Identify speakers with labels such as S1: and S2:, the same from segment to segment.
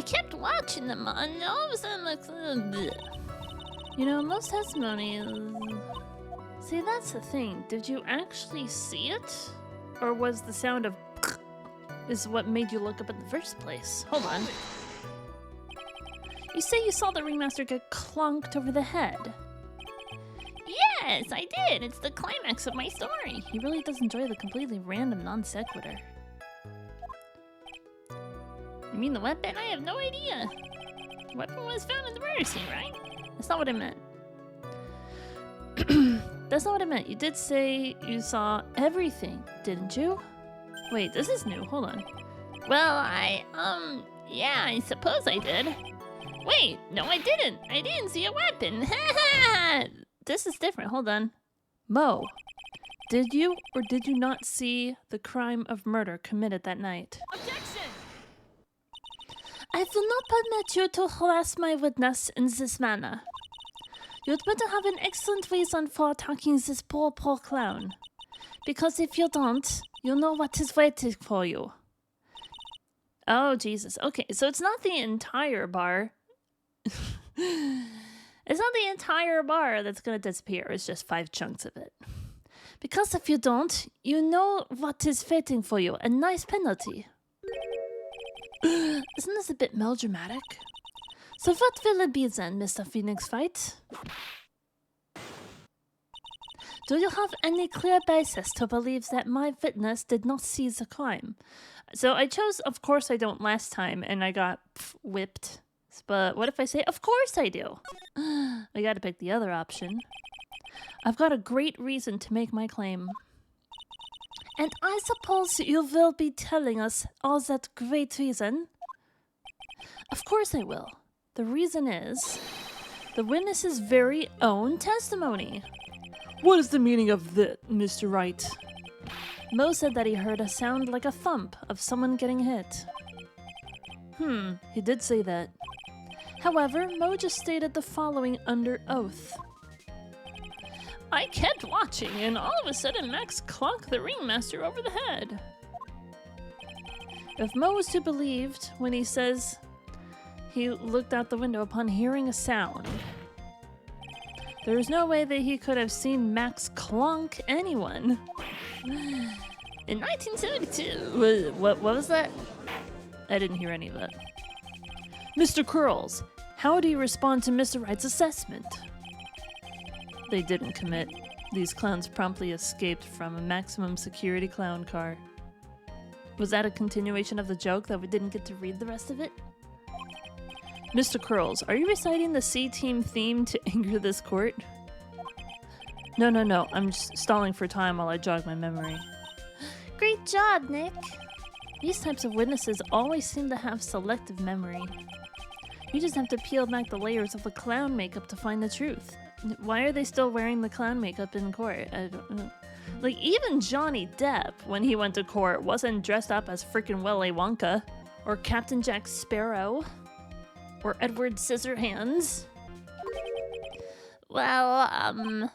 S1: kept watching them and all of a sudden you know, most testimonies... See, that's the thing. Did you actually see it? Or was the sound of is what made you look up in the first place? Hold on. You say you saw the ringmaster get clunked over the head. Yes, I did. It's the climax of my story. He really does enjoy the completely random non sequitur. You mean the weapon? I have no idea. The weapon was found in the murder scene, right? That's not what I meant. That's not what I meant. You did say you saw everything, didn't you? Wait, this is new. Hold on. Well, yeah, I suppose I did. Wait, no, I didn't. I didn't see a weapon. This is different. Hold on. Mo, did you or did you not see the crime of murder committed that night?
S2: Objection!
S1: I will not permit you to harass my witness in this manner. You'd better have an excellent reason for attacking this poor clown. Because if you don't, you know what is waiting for you. Oh, Jesus. Okay, so it's not the entire bar. It's not the entire bar that's going to disappear. It's just 5 chunks of it. Because if you don't, you know what is waiting for you. A nice penalty. Isn't this a bit melodramatic? So what will it be then, Mr. Phoenix Fight? Do you have any clear basis to believe that my witness did not see the crime? So I chose, of course I don't last time, and I got whipped. But what if I say, of course I do? I gotta pick the other option. I've got a great reason to make my claim. And I suppose you will be telling us all that great reason? Of course I will. The reason is the witness's very own testimony. What is the meaning of that, Mr. Wright? Mo said that he heard a sound like a thump of someone getting hit. He did say that. However, Mo just stated the following under oath. I kept watching, and all of a sudden Max clunked the ringmaster over the head. If Mo was to be believed when he says he looked out the window upon hearing a sound, there is no way that he could have seen Max clonk anyone. In 1972, what was that? I didn't hear any of that. Mr. Curls, how do you respond to Mr. Wright's assessment? They didn't commit. These clowns promptly escaped from a maximum security clown car. Was that a continuation of the joke that we didn't get to read the rest of it? Mr. Curls, are you reciting the C-Team theme to anger this court? No. I'm just stalling for time while I jog my memory. Great job, Nick. These types of witnesses always seem to have selective memory. You just have to peel back the layers of the clown makeup to find the truth. Why are they still wearing the clown makeup in court? I don't know. Like, even Johnny Depp, when he went to court, wasn't dressed up as freaking Willy Wonka, or Captain Jack Sparrow, or Edward Scissorhands. Well,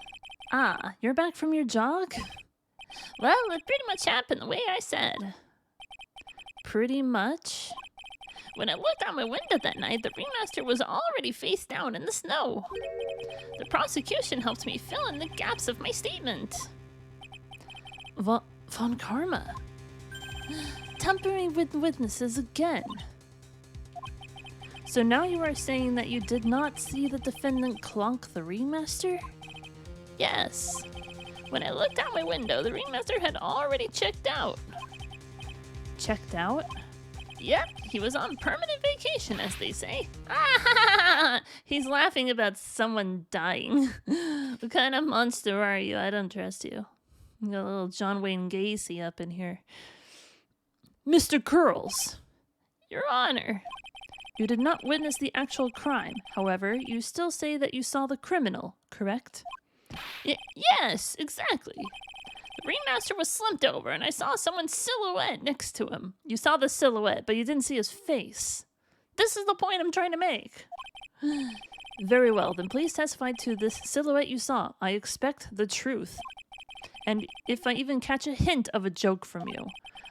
S1: you're back from your jog? Well, it pretty much happened the way I said. Pretty much? When I looked out my window that night, the ringmaster was already face down in the snow. The prosecution helped me fill in the gaps of my statement. Von Karma? Tampering with witnesses again. So now you are saying that you did not see the defendant clonk the ringmaster? Yes. When I looked out my window, the ringmaster had already checked out. Checked out? Yep, he was on permanent vacation, as they say. He's laughing about someone dying. What kind of monster are you? I don't trust you. You got a little John Wayne Gacy up in here. Mr. Curls, Your Honor, you did not witness the actual crime. However, you still say that you saw the criminal, correct? Yes, exactly. The ringmaster was slumped over, and I saw someone's silhouette next to him. You saw the silhouette, but you didn't see his face. This is the point I'm trying to make. Very well, then please testify to this silhouette you saw. I expect the truth. And if I even catch a hint of a joke from you,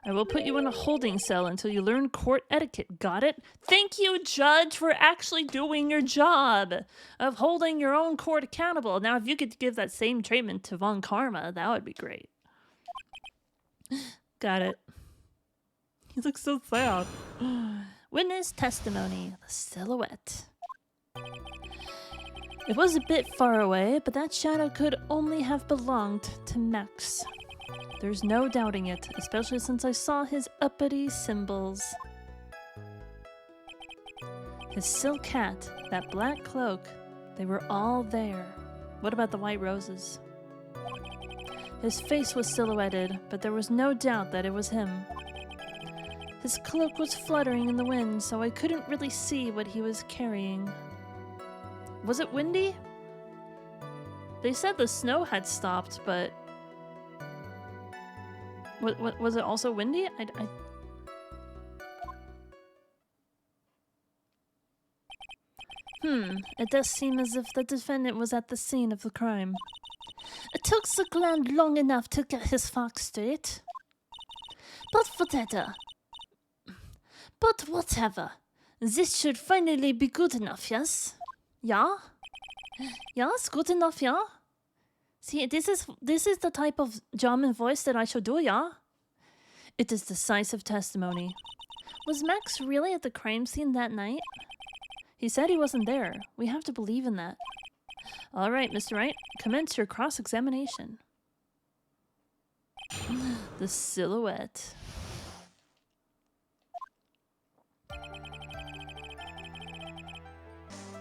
S1: I will put you in a holding cell until you learn court etiquette. Got it? Thank you, Judge, for actually doing your job of holding your own court accountable. Now, if you could give that same treatment to Von Karma, that would be great. Got it. He looks so sad. Witness testimony. The silhouette. It was a bit far away, but that shadow could only have belonged to Max. There's no doubting it, especially since I saw his uppity symbols. His silk hat, that black cloak, they were all there. What about the white roses? His face was silhouetted, but there was no doubt that it was him. His cloak was fluttering in the wind, so I couldn't really see what he was carrying. Was it windy? They said the snow had stopped, but... Was it also windy? It does seem as if the defendant was at the scene of the crime. It took the Gland long enough to get his facts straight. But whatever. This should finally be good enough, yes? Yeah? Yes, good enough, yeah? See, this is the type of German voice that I should do, yeah? It is decisive testimony. Was Max really at the crime scene that night? He said he wasn't there. We have to believe in that. All right, Mr. Wright, commence your cross-examination. The silhouette.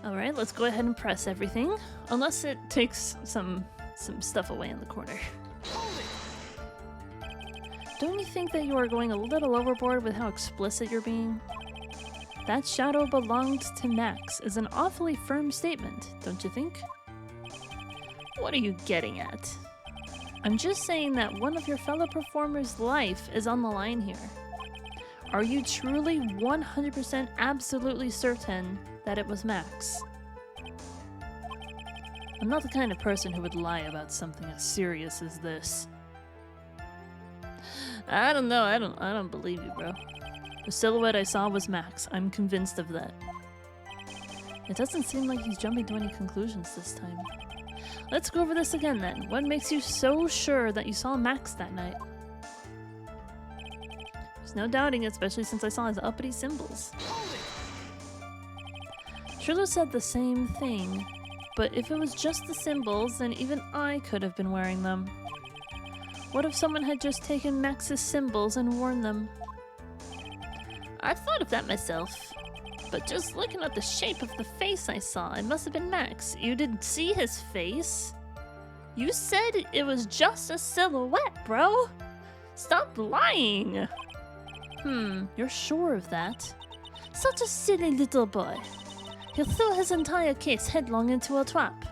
S1: All right, let's go ahead and press everything, unless it takes some stuff away in the corner. Don't you think that you are going a little overboard with how explicit you're being? That shadow belonged to Max is an awfully firm statement, don't you think? What are you getting at? I'm just saying that one of your fellow performers' life is on the line here. Are you truly 100% absolutely certain that it was Max? I'm not the kind of person who would lie about something as serious as this. I don't know, I don't believe you, bro. The silhouette I saw was Max. I'm convinced of that. It doesn't seem like he's jumping to any conclusions this time. Let's go over this again then. What makes you so sure that you saw Max that night? There's no doubting it, especially since I saw his uppity symbols. Shirley said the same thing, but if it was just the symbols, then even I could have been wearing them. What if someone had just taken Max's symbols and worn them? I've thought of that myself, but just looking at the shape of the face I saw, it must have been Max. You didn't see his face? You said it was just a silhouette, bro! Stop lying! You're sure of that? Such a silly little boy. He'll throw his entire case headlong into a trap.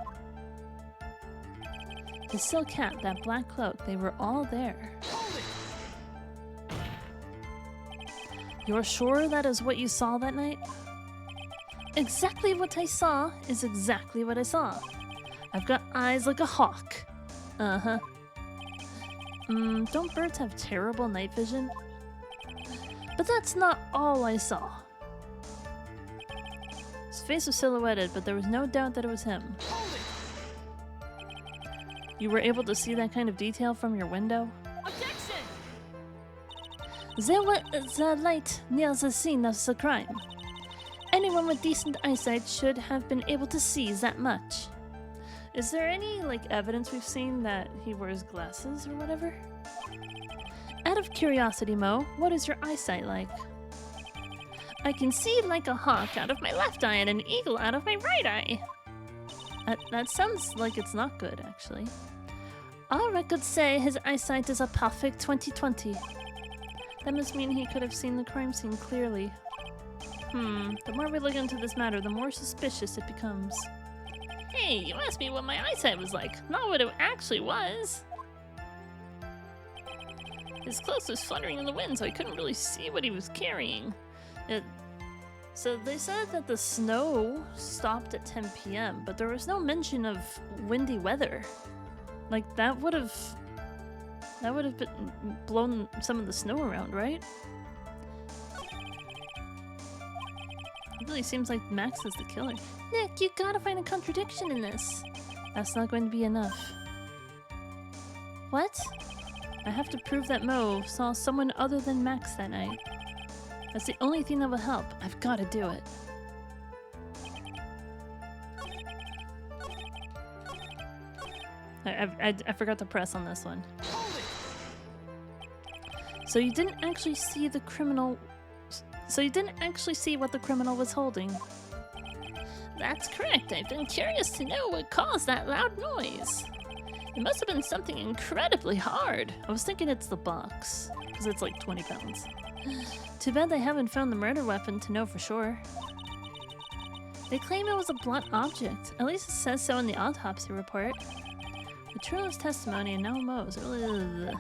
S1: The silk hat, that black cloak, they were all there. You're sure that is what you saw that night? Exactly what I saw is exactly what I saw. I've got eyes like a hawk. Uh-huh. Don't birds have terrible night vision? But that's not all I saw. His face was silhouetted, but there was no doubt that it was him. You were able to see that kind of detail from your window?
S2: Objection!
S1: There was a light near the scene of the crime. Anyone with decent eyesight should have been able to see that much. Is there any, evidence we've seen that he wears glasses or whatever? Out of curiosity, Mo, what is your eyesight like? I can see like a hawk out of my left eye and an eagle out of my right eye. That sounds like it's not good, actually. All records say his eyesight is a perfect 20/20. That must mean he could have seen the crime scene clearly. The more we look into this matter, the more suspicious it becomes. Hey, you asked me what my eyesight was like, not what it actually was. His clothes was fluttering in the wind, so I couldn't really see what he was carrying. So they said that the snow stopped at 10 p.m., but there was no mention of windy weather. That would have That would have blown some of the snow around, right? It really seems like Max is the killer. Nick, you gotta find a contradiction in this. That's not going to be enough. What? I have to prove that Mo saw someone other than Max that night. That's the only thing that will help. I've got to do it. I forgot to press on this one. So you didn't actually see the criminal... So you didn't actually see what the criminal was holding? That's correct. I've been curious to know what caused that loud noise. It must have been something incredibly hard. I was thinking it's the box, because it's like 20 pounds. Too bad they haven't found the murder weapon to know for sure. They claim it was a blunt object. At least it says so in the autopsy report. The Trillo's testimony and now Mo's. Ugh.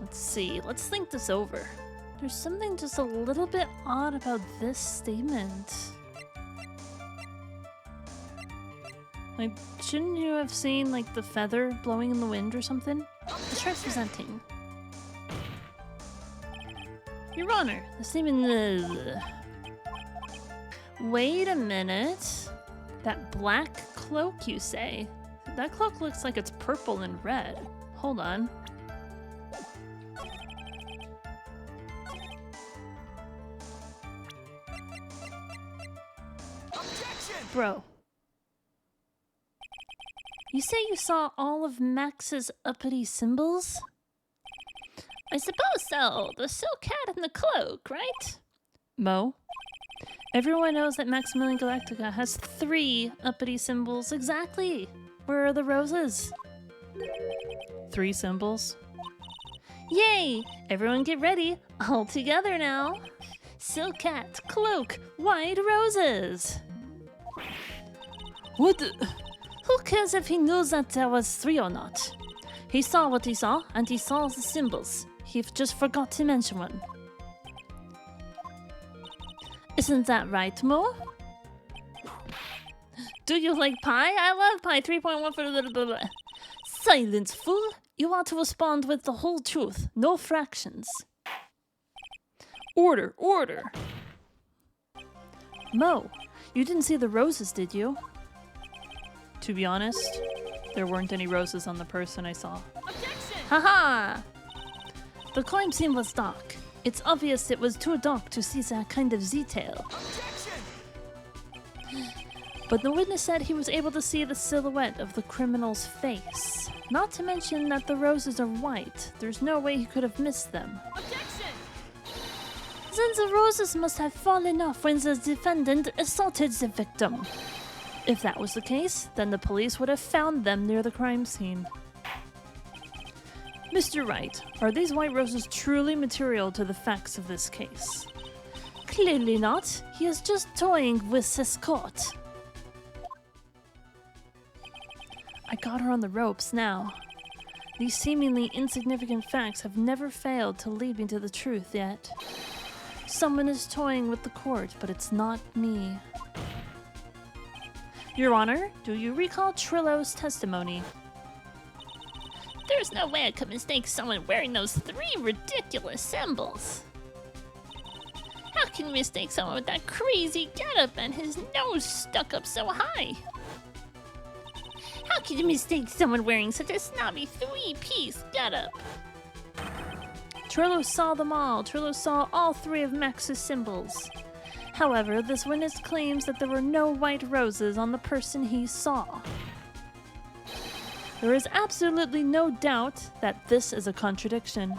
S1: Let's see. Let's think this over. There's something just a little bit odd about this statement. Like, shouldn't you have seen, like, the feather blowing in the wind or something? Let's try presenting. Your Honor, the statement... Wait a minute. That black cloak, you say? That cloak looks like it's purple and red. Hold on. Objection! Bro. You say you saw all of Max's uppity symbols? I suppose so. The silk hat and the cloak, right? Mo? Everyone knows that Maximilian Galactica has 3 uppity symbols exactly. Where are the roses? 3 symbols? Yay! Everyone get ready. All together now. Silk hat, cloak, white roses. What the... Who cares if he knows that there was 3 or not? He saw what he saw, and he saw the symbols. He just forgot to mention one. Isn't that right, Mo? Do you like pie? I love pie. 3.1 for blah, blah, blah. Silence, fool! You are to respond with the whole truth, no fractions. Order, order! Mo, you didn't see the roses, did you? To be honest, there weren't any roses on the person I saw. Objection! Haha! The crime scene was dark. It's obvious it was too dark to see that kind of detail. Objection! But the witness said he was able to see the silhouette of the criminal's face. Not to mention that the roses are white. There's no way he could have missed them. Objection! Then the roses must have fallen off when the defendant assaulted the victim. If that was the case, then the police would have found them near the crime scene. Mr. Wright, are these white roses truly material to the facts of this case? Clearly not. He is just toying with his court. I got her on the ropes now. These seemingly insignificant facts have never failed to lead me to the truth yet. Someone is toying with the court, but it's not me. Your Honor, do you recall Trillo's testimony? There's no way I could mistake someone wearing those 3 ridiculous symbols. How can you mistake someone with that crazy getup and his nose stuck up so high? How can you mistake someone wearing such a snobby 3-piece getup? Trillo saw them all. Trillo saw all 3 of Max's symbols. However, this witness claims that there were no white roses on the person he saw. There is absolutely no doubt that this is a contradiction.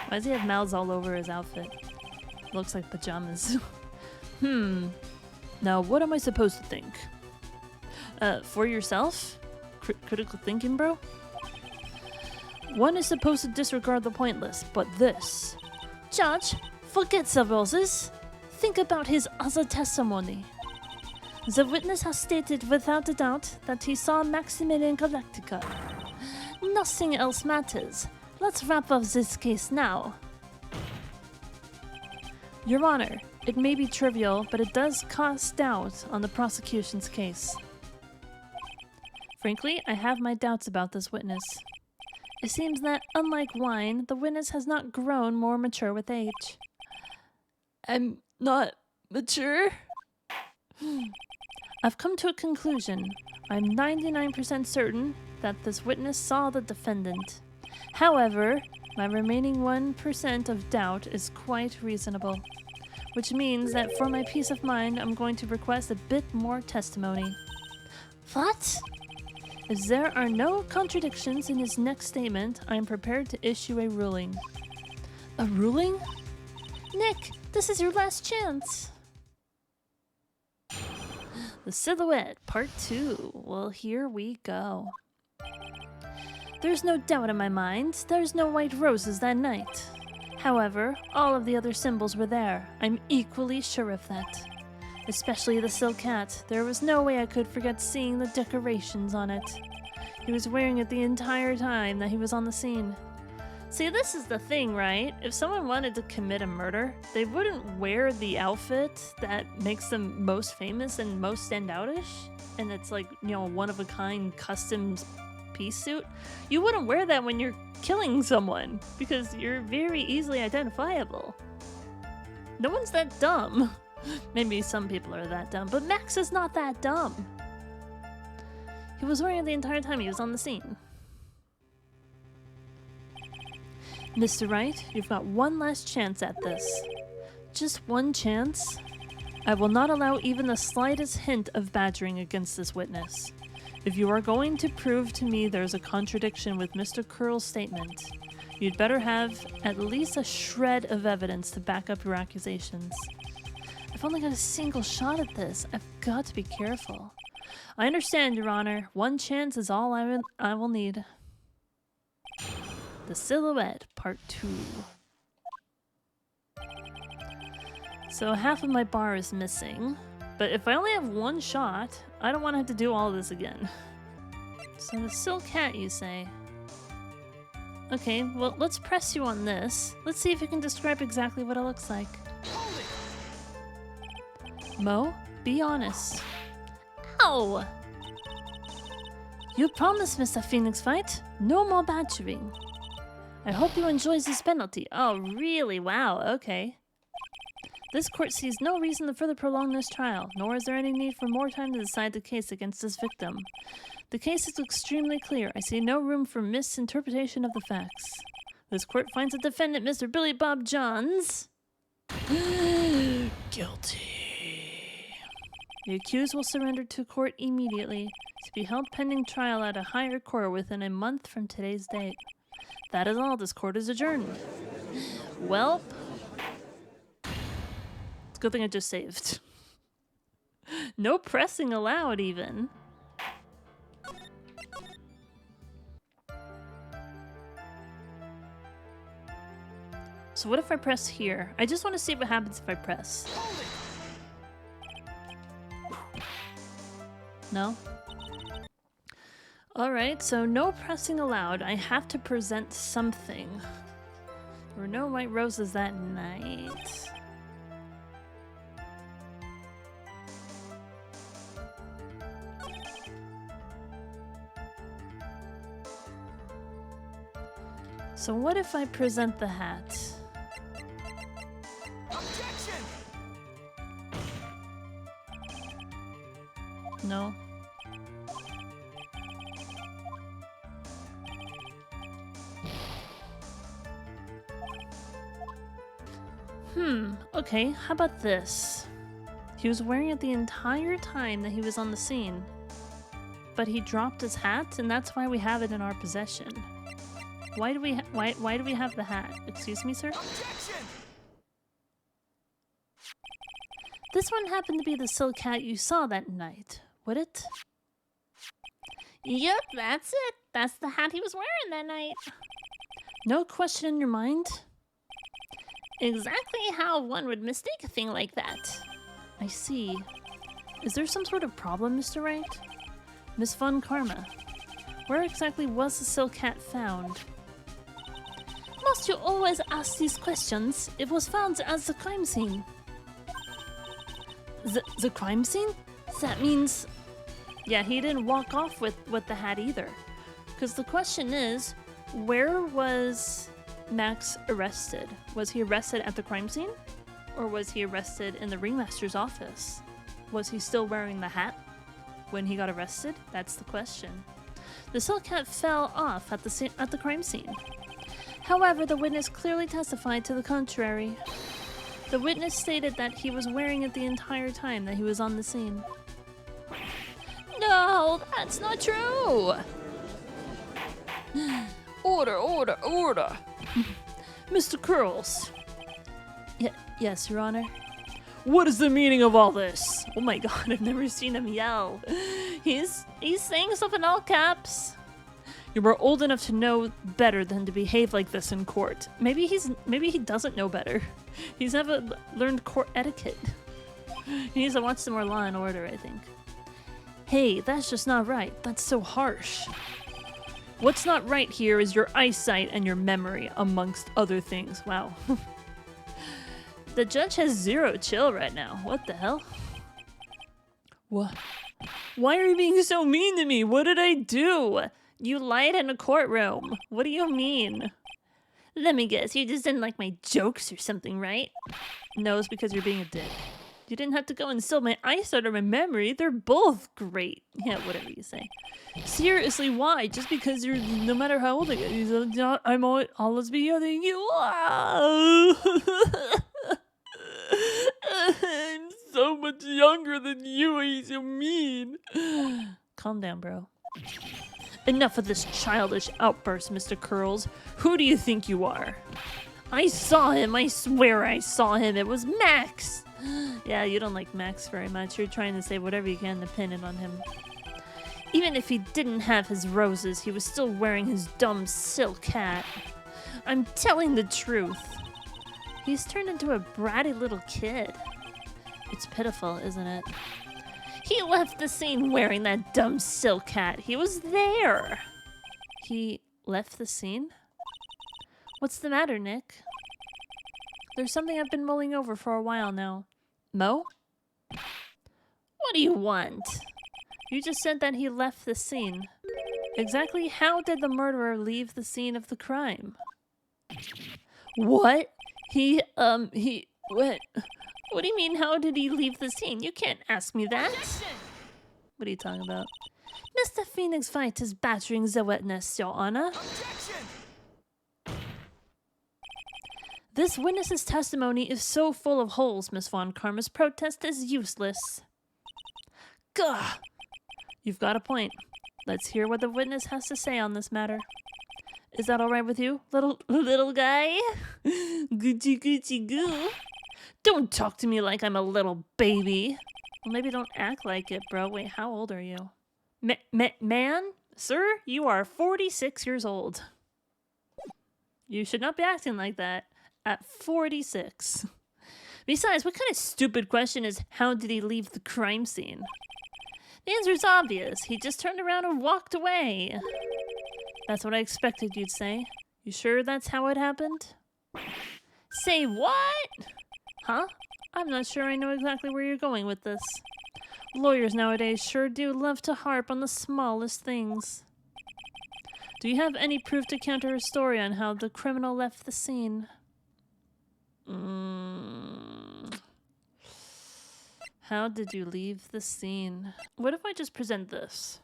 S1: Why does he have mouths all over his outfit? Looks like pajamas. Now, what am I supposed to think? For yourself? Critical thinking, bro? One is supposed to disregard the pointless, but this... Judge, forget the roses. Think about his other testimony. The witness has stated without a doubt that he saw Maximilian Galactica. Nothing else matters. Let's wrap up this case now. Your Honor, it may be trivial, but it does cast doubt on the prosecution's case. Frankly, I have my doubts about this witness. It seems that, unlike wine, the witness has not grown more mature with age. I'm not mature? I've come to a conclusion. I'm 99% certain that this witness saw the defendant. However, my remaining 1% of doubt is quite reasonable, which means that for my peace of mind, I'm going to request a bit more testimony. What? If there are no contradictions in his next statement, I am prepared to issue a ruling. A ruling? Nick, this is your last chance. The Silhouette, Part 2. Well, here we go. There's no doubt in my mind, there's no white roses that night. However, all of the other symbols were there. I'm equally sure of that. Especially the silk hat. There was no way I could forget seeing the decorations on it. He was wearing it the entire time that he was on the scene. See, this is the thing, right? If someone wanted to commit a murder, they wouldn't wear the outfit that makes them most famous and most standoutish. And it's like, you know, one-of-a-kind custom piece suit. You wouldn't wear that when you're killing someone because you're very easily identifiable. No one's that dumb. Maybe some people are that dumb, but Max is not that dumb. He was wearing it the entire time he was on the scene. Mr. Wright, you've got one last chance at this. Just one chance? I will not allow even the slightest hint of badgering against this witness. If you are going to prove to me there's a contradiction with Mr. Curl's statement, you'd better have at least a shred of evidence to back up your accusations. I've only got a single shot at this. I've got to be careful. I understand, Your Honor. One chance is all I will need. The Silhouette, Part 2. So half of my bar is missing, but if I only have one shot, I don't want to have to do all of this again. So the silk hat, you say? Okay, well, let's press you on this. Let's see if you can describe exactly what it looks like. Mo, be honest. Ow! You promised, Mr. Phoenix Fight. No more badgering. I hope you enjoys this penalty. Oh, really? Wow, okay. This court sees no reason to further prolong this trial, nor is there any need for more time to decide the case against this victim. The case is extremely clear. I see no room for misinterpretation of the facts. This court finds the defendant, Mr. Billy Bob Johns, guilty. The accused will surrender to court immediately, to be held pending trial at a higher court within a month from today's date. That is all. This court is adjourned. Welp. It's a good thing I just saved. No pressing allowed, even. So what if I press here? I just want to see what happens if I press. No? Alright, so no pressing allowed. I have to present something. There were no white roses that night. So what if I present the hat?
S2: Objection!
S1: No? Okay, how about this? He was wearing it the entire time that he was on the scene. But he dropped his hat, and that's why we have it in our possession. Why do we have the hat? Excuse me, sir?
S2: Objection!
S1: This one happened to be the silk hat you saw that night, would it?
S3: Yep, that's it. That's the hat he was wearing that night.
S1: No question in your mind?
S3: Exactly how one would mistake a thing like that.
S1: I see. Is there some sort of problem, Mr. Wright? Miss Von Karma, where exactly was the silk hat found?
S3: Must you always ask these questions? It was found at the crime scene.
S1: The crime scene?
S3: That means...
S1: Yeah, he didn't walk off with the hat either. Because the question is, where was Max arrested? Was he arrested at the crime scene? Or was he arrested in the ringmaster's office? Was he still wearing the hat when he got arrested? That's the question. The silk hat fell off at the crime scene. However, the witness clearly testified to the contrary. The witness stated that he was wearing it the entire time that he was on the scene.
S3: No, that's not true.
S1: Order, order, order. Mr. Curls. Yes, Your Honor. What is the meaning of all this? Oh my god, I've never seen him yell.
S3: He's saying stuff in all caps.
S1: You were old enough to know better than to behave like this in court. Maybe he doesn't know better. He's never learned court etiquette. He needs to watch some more Law and Order, I think. Hey, that's just not right. That's so harsh. What's not right here is your eyesight and your memory, amongst other things. Wow. The judge has zero chill right now. What the hell? What? Why are you being so mean to me? What did I do?
S3: You lied in a courtroom.
S1: What do you mean?
S3: Let me guess, you just didn't like my jokes or something, right?
S1: No, it's because you're being a dick. You didn't have to go and steal my eyesight or my memory. They're both great. Yeah, whatever you say. Seriously, why? Just because you're, no matter how old I get, I'm always be younger than you. I'm so much younger than you. He's so mean. Calm down, bro. Enough of this childish outburst, Mr. Curls. Who do you think you are?
S3: I saw him. I swear I saw him. It was Max.
S1: Yeah, you don't like Max very much. You're trying to say whatever you can to pin it on him.
S3: Even if he didn't have his roses, he was still wearing his dumb silk hat. I'm telling the truth.
S1: He's turned into a bratty little kid. It's pitiful, isn't it?
S3: He left the scene wearing that dumb silk hat. He was there.
S1: He left the scene? What's the matter, Nick? There's something I've been mulling over for a while now. Mo?
S3: What do you want?
S1: You just said that he left the scene. Exactly how did the murderer leave the scene of the crime?
S3: What? What? What do you mean, how did he leave the scene? You can't ask me that.
S1: What are you talking about?
S3: Mr. Phoenix Fight is battering the witness, Your Honor.
S2: Objection!
S1: This witness's testimony is so full of holes, Miss Von Karma's protest is useless.
S3: Gah!
S1: You've got a point. Let's hear what the witness has to say on this matter. Is that all right with you, little guy?
S3: Gucci Gucci goo. Don't talk to me like I'm a little baby.
S1: Well, maybe don't act like it, bro. Wait, how old are you? Man? Sir, you are 46 years old. You should not be acting like that at 46.
S3: Besides, what kind of stupid question is, how did he leave the crime scene? The answer's obvious. He just turned around and walked away.
S1: That's what I expected you'd say. You sure that's how it happened?
S3: Say what?
S1: Huh? I'm not sure I know exactly where you're going with this. Lawyers nowadays sure do love to harp on the smallest things. Do you have any proof to counter her story on how the criminal left the scene? How did you leave the scene? What if I just present this?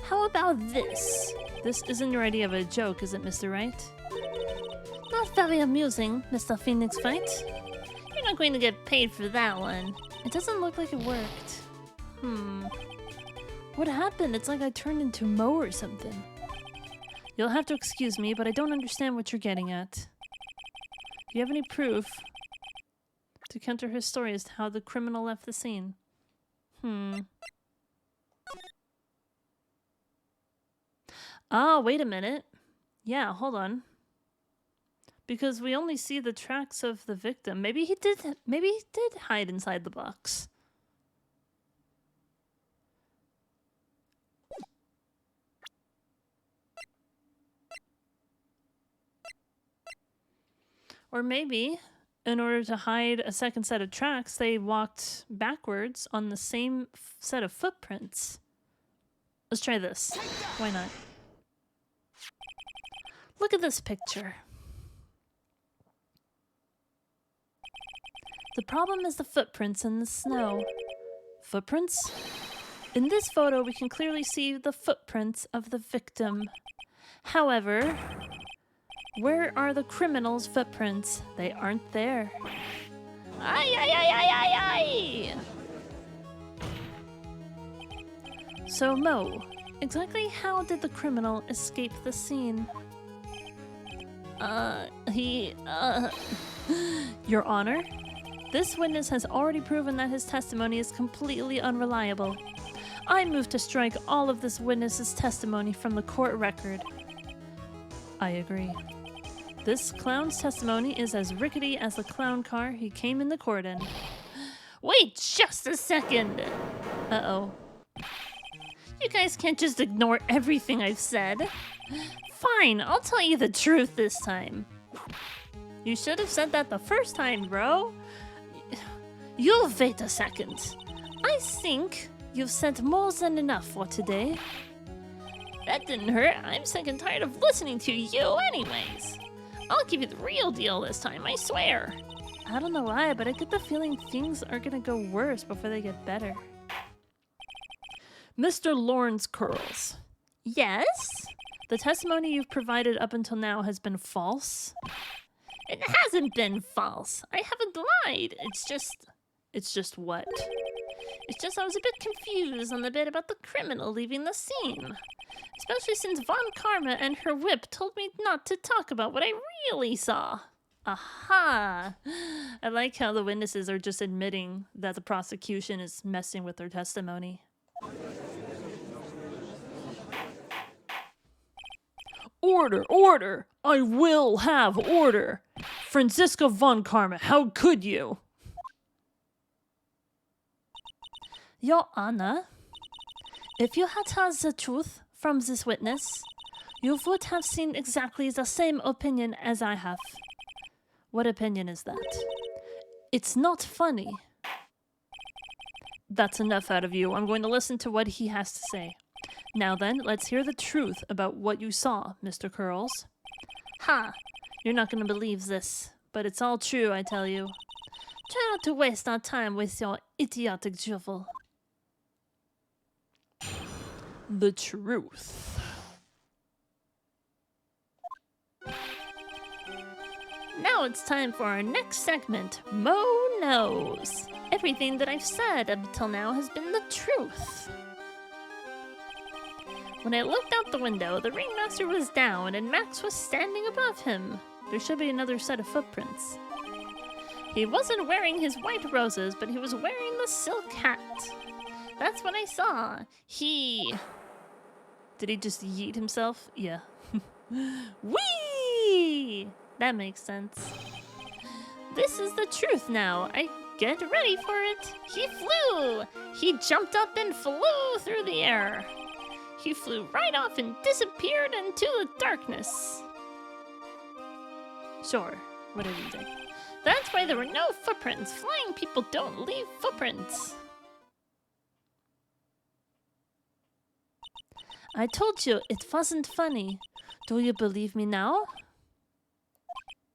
S3: How about this?
S1: This isn't your idea of a joke, is it, Mr. Wright?
S3: Not very amusing, Mr. Phoenix Fight. You're not going to get paid for that one.
S1: It doesn't look like it worked. What happened? It's like I turned into Mo or something. You'll have to excuse me, but I don't understand what you're getting at. Do you have any proof to counter her story as to how the criminal left the scene? Ah, wait a minute. Yeah, hold on. Because we only see the tracks of the victim. Maybe he did hide inside the box. Or maybe in order to hide a second set of tracks, they walked backwards on the same set of footprints. Let's try this. Why not? Look at this picture. The problem is the footprints in the snow. Footprints? In this photo, we can clearly see the footprints of the victim. However, where are the criminal's footprints? They aren't there.
S3: Ay, ay, ay, ay, ay, ay!
S1: So, Mo, exactly how did the criminal escape the scene? Your Honor, this witness has already proven that his testimony is completely unreliable. I move to strike all of this witness's testimony from the court record. I agree. This clown's testimony is as rickety as the clown car he came in the court in.
S3: Wait just a second!
S1: Uh-oh.
S3: You guys can't just ignore everything I've said. Fine, I'll tell you the truth this time.
S1: You should have said that the first time, bro.
S3: You'll wait a second.
S1: I think you've said more than enough for today.
S3: That didn't hurt. I'm sick and tired of listening to you anyways. I'll give you the real deal this time, I swear.
S1: I don't know why, but I get the feeling things are gonna go worse before they get better. Mr. Lawrence Curls.
S3: Yes?
S1: The testimony you've provided up until now has been false?
S3: It hasn't been false. I haven't lied.
S1: It's just what?
S3: It's just I was a bit confused on the bit about the criminal leaving the scene. Especially since Von Karma and her whip told me not to talk about what I really saw.
S1: Aha! I like how the witnesses are just admitting that the prosecution is messing with their testimony. Order! Order! I will have order! Franziska Von Karma, how could you? Your Honor, if you had heard the truth from this witness, you would have seen exactly the same opinion as I have. What opinion is that? It's not funny. That's enough out of you. I'm going to listen to what he has to say. Now then, let's hear the truth about what you saw, Mr. Curls. Ha! You're not going to believe this, but it's all true, I tell you. Try not to waste our time with your idiotic drivel. The truth.
S3: Now it's time for our next segment, Mo Knows. Everything that I've said up until now has been the truth. When I looked out the window, the ringmaster was down and Max was standing above him.
S1: There should be another set of footprints.
S3: He wasn't wearing his white roses, but he was wearing the silk hat. That's what I saw.
S1: Did he just yeet himself? Yeah.
S3: Whee!
S1: That makes sense.
S3: This is the truth now. I get ready for it. He flew! He jumped up and flew through the air. He flew right off and disappeared into the darkness.
S1: Sure, whatever you say.
S3: That's why there were no footprints. Flying people don't leave footprints.
S1: I told you it wasn't funny. Do you believe me now?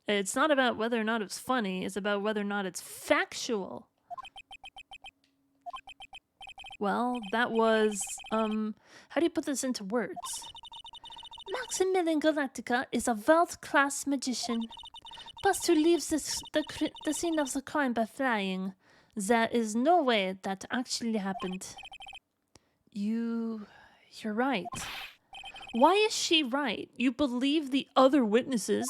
S1: It's not about whether or not it's funny, it's about whether or not it's factual. Well, that was, how do you put this into words? Maximilian Galactica is a world-class magician. But to leave the scene of the crime by flying, there is no way that actually happened. You're right. Why is she right? You believe the other witnesses.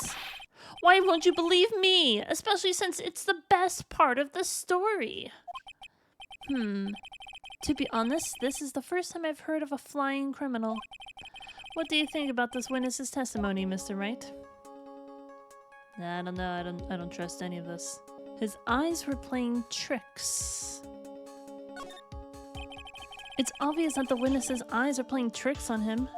S1: Why won't you believe me? Especially since it's the best part of the story. To be honest, this is the first time I've heard of a flying criminal. What do you think about this witness's testimony, Mr. Wright? I don't know. I don't trust any of this. His eyes were playing tricks. It's obvious that the witness's eyes are playing tricks on him.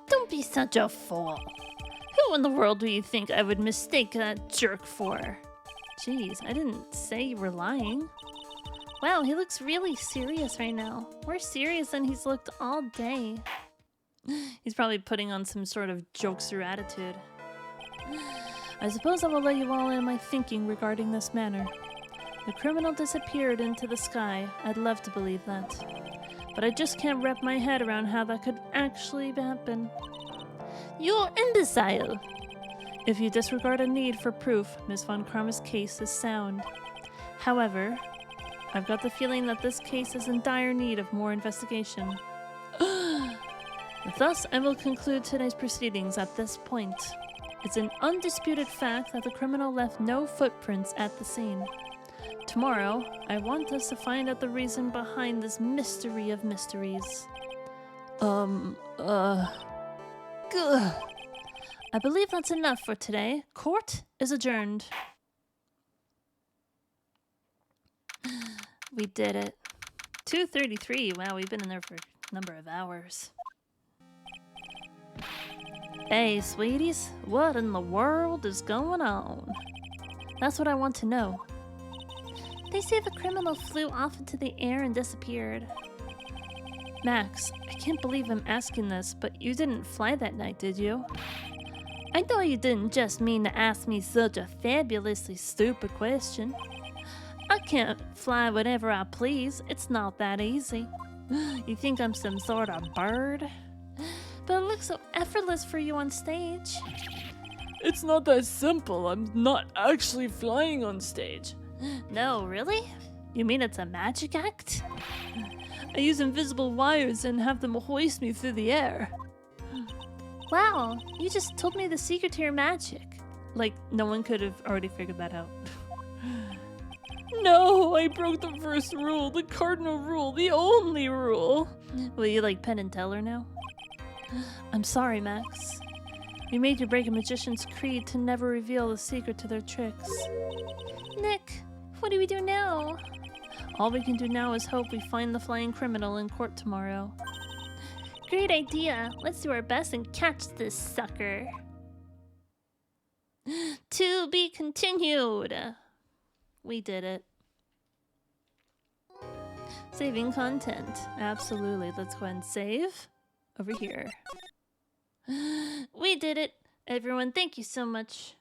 S3: Don't be such a fool. Who Who in the world do you think I would mistake that jerk for?
S1: Jeez, I didn't say you were lying.
S3: Wow, he looks really serious right now. More serious than he's looked all day.
S1: He's probably putting on some sort of jokester attitude. I suppose I will let you all in my thinking regarding this matter. The criminal disappeared into the sky. I'd love to believe that. But I just can't wrap my head around how that could actually happen.
S3: You imbecile!
S1: If you disregard a need for proof, Miss Von Karma's case is sound. However, I've got the feeling that this case is in dire need of more investigation. Thus, I will conclude today's proceedings at this point. It's an undisputed fact that the criminal left no footprints at the scene. Tomorrow, I want us to find out the reason behind this mystery of mysteries. Gah. I believe that's enough for today. Court is adjourned. We did it. 2:33. Wow, we've been in there for a number of hours. Hey, sweeties, what in the world is going on? That's what I want to know.
S3: They say the criminal flew off into the air and disappeared.
S1: Max, I can't believe I'm asking this, but you didn't fly that night, did you?
S3: I know you didn't just mean to ask me such a fabulously stupid question. I can't fly whenever I please. It's not that easy. You think I'm some sort of bird? But it looks so effortless for you on stage.
S1: It's not that simple. I'm not actually flying on stage.
S3: No, really? You mean it's a magic act?
S1: I use invisible wires and have them hoist me through the air.
S3: Wow, you just told me the secret to your magic.
S1: Like, no one could have already figured that out. No, I broke the first rule, the cardinal rule, the only rule.
S3: Will you like Penn and Teller now?
S1: I'm sorry, Max. You made you break a magician's creed to never reveal the secret to their tricks.
S3: Nick, what do we do now?
S1: All we can do now is hope we find the flying criminal in court tomorrow.
S3: Great idea. Let's do our best and catch this sucker. To be continued.
S1: We did it. Saving content. Absolutely. Let's go ahead and save. Over here.
S3: We did it. Everyone, thank you so much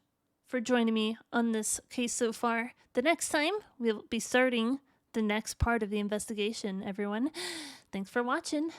S3: for joining me on this case so far. The next time, we'll be starting the next part of the investigation, everyone. Thanks for watching.